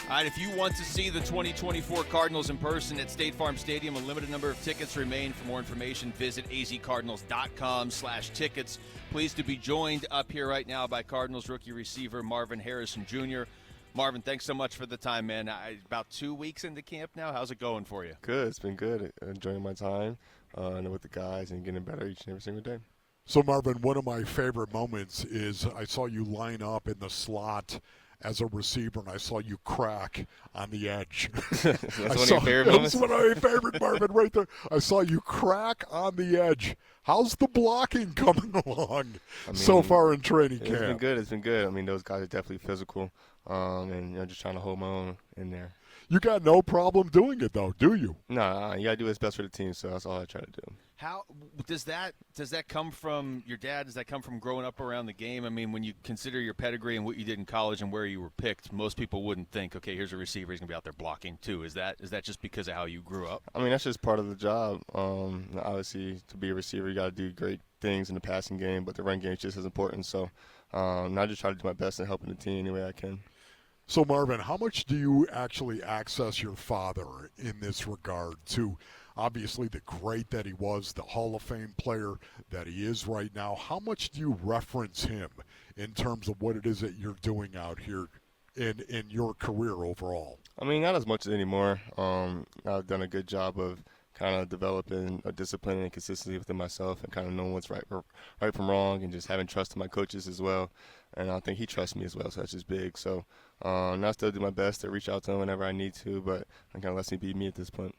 All right, if you want to see the 2024 Cardinals in person at State Farm Stadium, a limited number of tickets remain. For more information, visit azcardinals.com/tickets. Pleased to be joined up here right now by Cardinals rookie receiver Marvin Harrison Jr. Marvin, thanks so much for the time, man. About 2 weeks into camp now. How's it going for you? Good. It's been good. Enjoying my time with the guys and getting better each and every single day. So, Marvin, one of my favorite moments is I saw you line up in the slot as a receiver, and I saw you crack on the edge. That's one of your favorite moments? That's one of my favorite, Marvin, right there. I saw you crack on the edge. How's the blocking coming along so far in training camp? It's been good. It's been good. I mean, those guys are definitely physical, and just trying to hold my own in there. You got no problem doing it, though, do you? No, you got to do what's best for the team, so that's all I try to do. How does that come from your dad? Does that come from growing up around the game? I mean, when you consider your pedigree and what you did in college and where you were picked, most people wouldn't think, okay, here's a receiver, he's going to be out there blocking too. Is that just because of how you grew up? I mean, that's just part of the job. Obviously, to be a receiver, you got to do great things in the passing game, but the run game is just as important. So I just try to do my best in helping the team any way I can. So, Marvin, how much do you actually access your father in this regard to obviously the great that he was, the Hall of Fame player that he is right now? How much do you reference him in terms of what it is that you're doing out here in your career overall? I mean, not as much anymore. I've done a good job of kind of developing a discipline and consistency within myself and kind of knowing what's right from wrong and just having trust in my coaches as well. And I think he trusts me as well, so that's just big. So now I still do my best to reach out to him whenever I need to, but I kind of lets me be me at this point.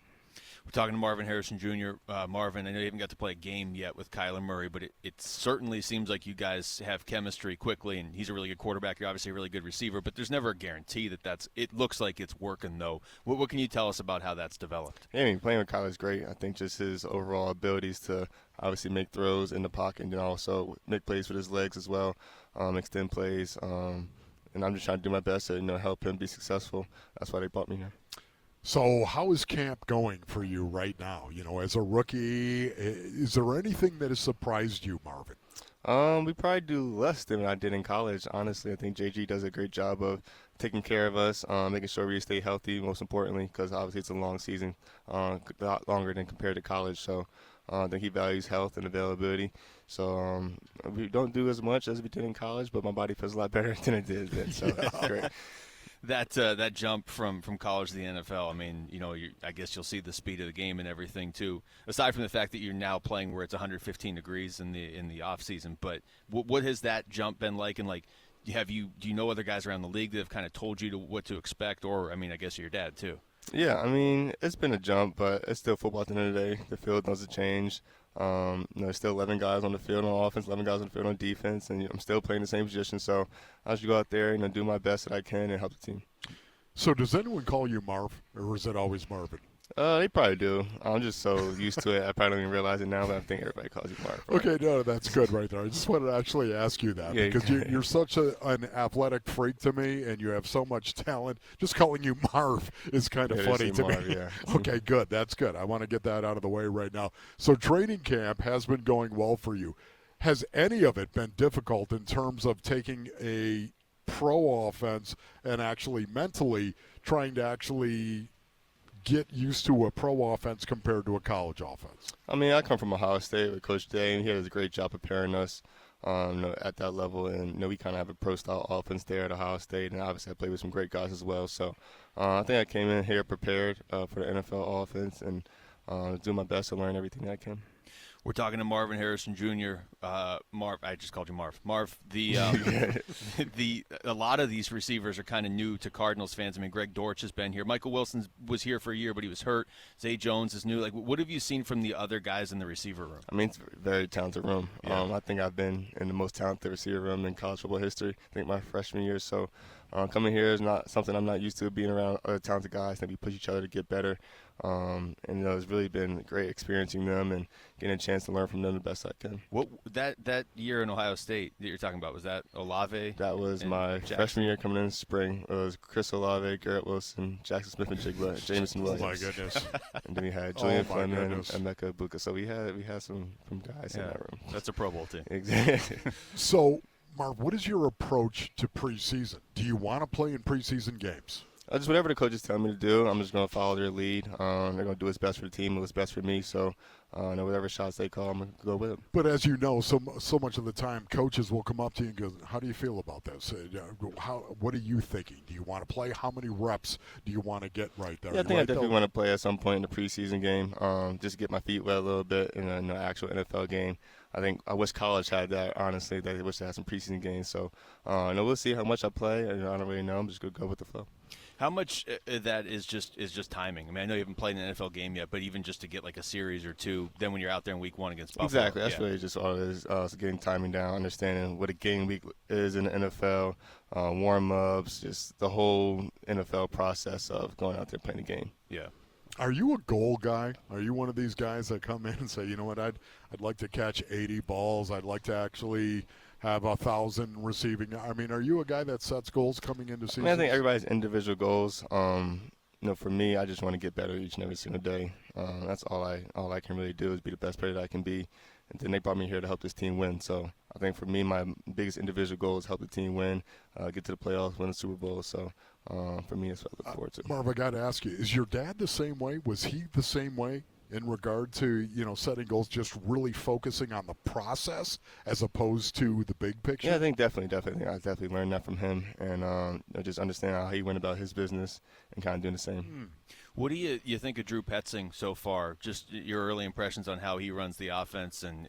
We're talking to Marvin Harrison Jr. Marvin, I know you haven't got to play a game yet with Kyler Murray, but it certainly seems like you guys have chemistry quickly, and he's a really good quarterback. You're obviously a really good receiver, but there's never a guarantee that it looks like it's working, though. What can you tell us about how that's developed? Yeah, I mean, playing with Kyler is great. I think just his overall abilities to obviously make throws in the pocket and then also make plays with his legs as well, extend plays, and I'm just trying to do my best to help him be successful. That's why they brought me here. So how is camp going for you right now? As a rookie, is there anything that has surprised you, Marvin? We probably do less than I did in college. Honestly, I think JG does a great job of taking care of us, making sure we stay healthy, most importantly, because obviously it's a long season, a lot longer than compared to college. So I think he values health and availability. So we don't do as much as we did in college, but my body feels a lot better than it did then, so that's great. That jump from college to the NFL, I mean, I guess you'll see the speed of the game and everything too. Aside from the fact that you're now playing where it's 115 degrees in the off season, but what has that jump been like? And do you know other guys around the league that have kind of told you what to expect? Or I mean, I guess your dad too. Yeah, I mean, it's been a jump, but it's still football at the end of the day. The field doesn't change. There's still 11 guys on the field on offense, 11 guys on the field on defense, and I'm still playing the same position. So I just go out there and do my best that I can and help the team. So does anyone call you Marv, or is it always Marvin? They probably do. I'm just so used to it. I probably don't even realize it now, but I think everybody calls you Marv. Right? Okay, no, that's good right there. I just wanted to actually ask you that because you're such an athletic freak to me, and you have so much talent. Just calling you Marv is kind of funny to Marv, me. Yeah. Okay, good. That's good. I want to get that out of the way right now. So training camp has been going well for you. Has any of it been difficult in terms of taking a pro offense and actually mentally trying to actually get used to a pro offense compared to a college offense? I mean, I come from Ohio State with Coach Day, and he does a great job preparing us at that level. And we kind of have a pro-style offense there at Ohio State, and obviously I played with some great guys as well. So I think I came in here prepared for the NFL offense and do my best to learn everything that I can. We're talking to Marvin Harrison Jr. Marv, I just called you Marv. Marv, a lot of these receivers are kind of new to Cardinals fans. I mean, Greg Dortch has been here. Michael Wilson was here for a year, but he was hurt. Zay Jones is new. What have you seen from the other guys in the receiver room? I mean, it's a very talented room. Yeah. I think I've been in the most talented receiver room in college football history. I think my freshman year. So coming here is not something I'm not used to, being around other talented guys. I think we push each other to get better. And it's really been great experiencing them and getting a chance to learn from them the best I can. What that year in Ohio State that you're talking about, was that Olave? That was my freshman year coming in the spring. It was Chris Olave, Garrett Wilson, Jackson Smith-Njigba, Jameson Williams. Oh my goodness! And then we had Julian Fleming and Emeka Ibuka. So we had some guys in that room. That's a Pro Bowl team. Exactly. So, Marv, what is your approach to preseason? Do you want to play in preseason games? Just whatever the coaches tell me to do, I'm just going to follow their lead. They're going to do what's best for the team, what's best for me. So, whatever shots they call, I'm going to go with them. But as you know, so much of the time, coaches will come up to you and go, "How do you feel about this? What are you thinking? Do you want to play? How many reps do you want to get right there?" Yeah, I think I definitely want to play at some point in the preseason game, just to get my feet wet a little bit in an actual NFL game. I wish college had that, honestly. They wish they had some preseason games. So, we'll see how much I play. I don't really know. I'm just going to go with the flow. How much of that is just timing? I mean, I know you haven't played an NFL game yet, but even just to get like a series or two, then when you're out there in week 1 against Buffalo. Exactly. That's really just all it is. So getting timing down, understanding what a game week is in the NFL, warm-ups, just the whole NFL process of going out there playing the game. Yeah. Are you a goal guy? Are you one of these guys that come in and say, you know what, I'd like to catch 80 balls. I'd like to actually have 1,000 receiving. I mean, are you a guy that sets goals coming into season? I think everybody's individual goals. For me, I just want to get better each and every single day. That's all I can really do is be the best player that I can be. And then they brought me here to help this team win. So I think for me, my biggest individual goal is help the team win, get to the playoffs, win the Super Bowl. So for me, that's what I look forward to. Marv, I got to ask you, is your dad the same way? Was he the same way in regard to, setting goals, just really focusing on the process as opposed to the big picture? Yeah, I think definitely. I definitely learned that from him, and just understand how he went about his business and kind of doing the same. What do you think of Drew Petzing so far? Just your early impressions on how he runs the offense. And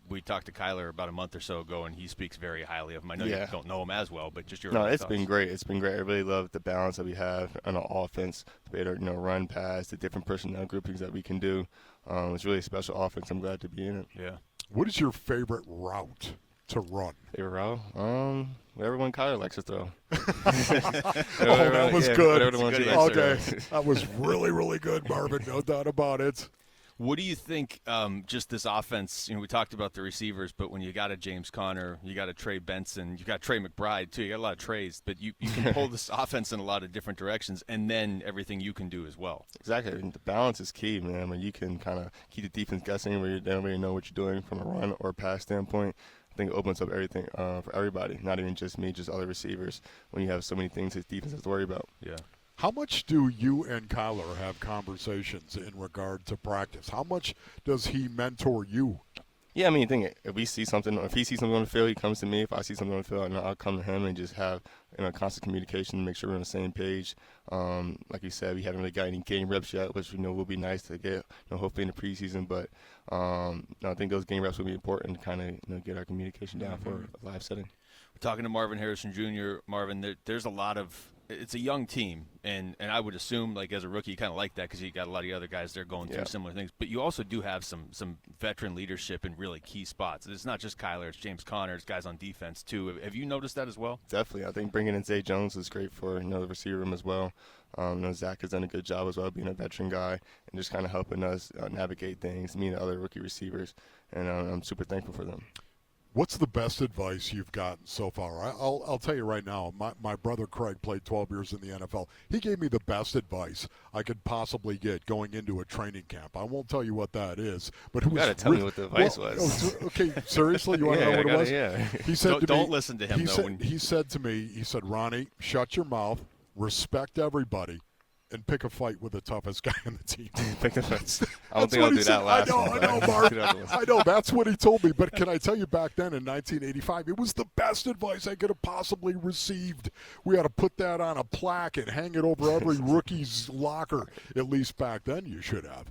we talked to Kyler about a month or so ago, and he speaks very highly of him. I know you don't know him as well, but just your early it's thoughts. been great. It's been great. I really love the balance that we have on the offense, the way to run past the different personnel groupings that we can do. It's really a special offense. I'm glad to be in it. Yeah. What is your favorite route to run? Favorite route? Whatever one Kyler likes to throw. That was good. Okay. That was really, really good, Marvin. No doubt about it. What do you think, just this offense, we talked about the receivers, but when you got a James Conner, you got a Trey Benson, you got Trey McBride too, you got a lot of Treys, but you can pull this offense in a lot of different directions, and then everything you can do as well. Exactly. The balance is key, man. When you can kind of keep the defense guessing where they don't really know what you're doing from a run or pass standpoint, I think it opens up everything for everybody, not even just me, just other receivers, when you have so many things his defense has to worry about. Yeah. How much do you and Kyler have conversations in regard to practice? How much does he mentor you? Yeah, I mean, if we see something, if he sees something on the field, he comes to me. If I see something on the field, I'll come to him and just have constant communication to make sure we're on the same page. Like you said, we haven't really got any game reps yet, which will be nice to get, hopefully in the preseason. But I think those game reps will be important to kind of get our communication down for a live setting. We're talking to Marvin Harrison Jr. Marvin, there's a lot of. It's a young team, and I would assume, like, as a rookie, you kind of like that because you got a lot of the other guys there going through similar things. But you also do have some veteran leadership in really key spots. It's not just Kyler, it's James Conner, it's guys on defense too. Have you noticed that as well? Definitely. I think bringing in Zay Jones is great for the receiver room as well. Zach has done a good job as well, being a veteran guy and just kind of helping us navigate things, me and the other rookie receivers, and I'm super thankful for them. What's the best advice you've gotten so far? I'll tell you right now, my brother Craig played 12 years in the NFL. He gave me the best advice I could possibly get going into a training camp. I won't tell you what that is, but it was. You got to tell me what the advice was. Okay, seriously, you want to know what it was? Yeah. He said don't listen to him, though. He said to me, Ronnie, shut your mouth, respect everybody, and pick a fight with the toughest guy on the team. I don't think I'll do that last I know, Mark. I know, that's what he told me. But can I tell you, back then in 1985, it was the best advice I could have possibly received. We had to put that on a plaque and hang it over every rookie's locker. At least back then you should have.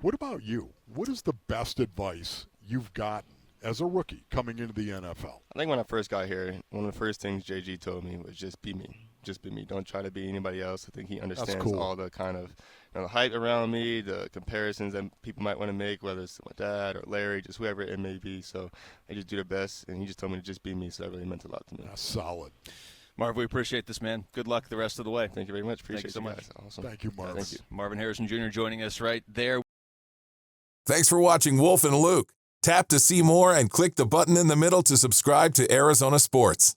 What about you? What is the best advice you've gotten as a rookie coming into the NFL? I think when I first got here, one of the first things JG told me was just be me. Just be me. Don't try to be anybody else. I think he understands all the kind of the hype around me, the comparisons that people might want to make, whether it's my dad or Larry, just whoever it may be. So I just do the best, and he just told me to just be me, so that really meant a lot to me. That's solid. Marv, we appreciate this, man. Good luck the rest of the way. Thank you very much. Appreciate you so much. Guys. Awesome. Thank you, Marv. Thank you. Marvin Harrison Jr. joining us right there. Thanks for watching Wolf and Luke. Tap to see more and click the button in the middle to subscribe to Arizona Sports.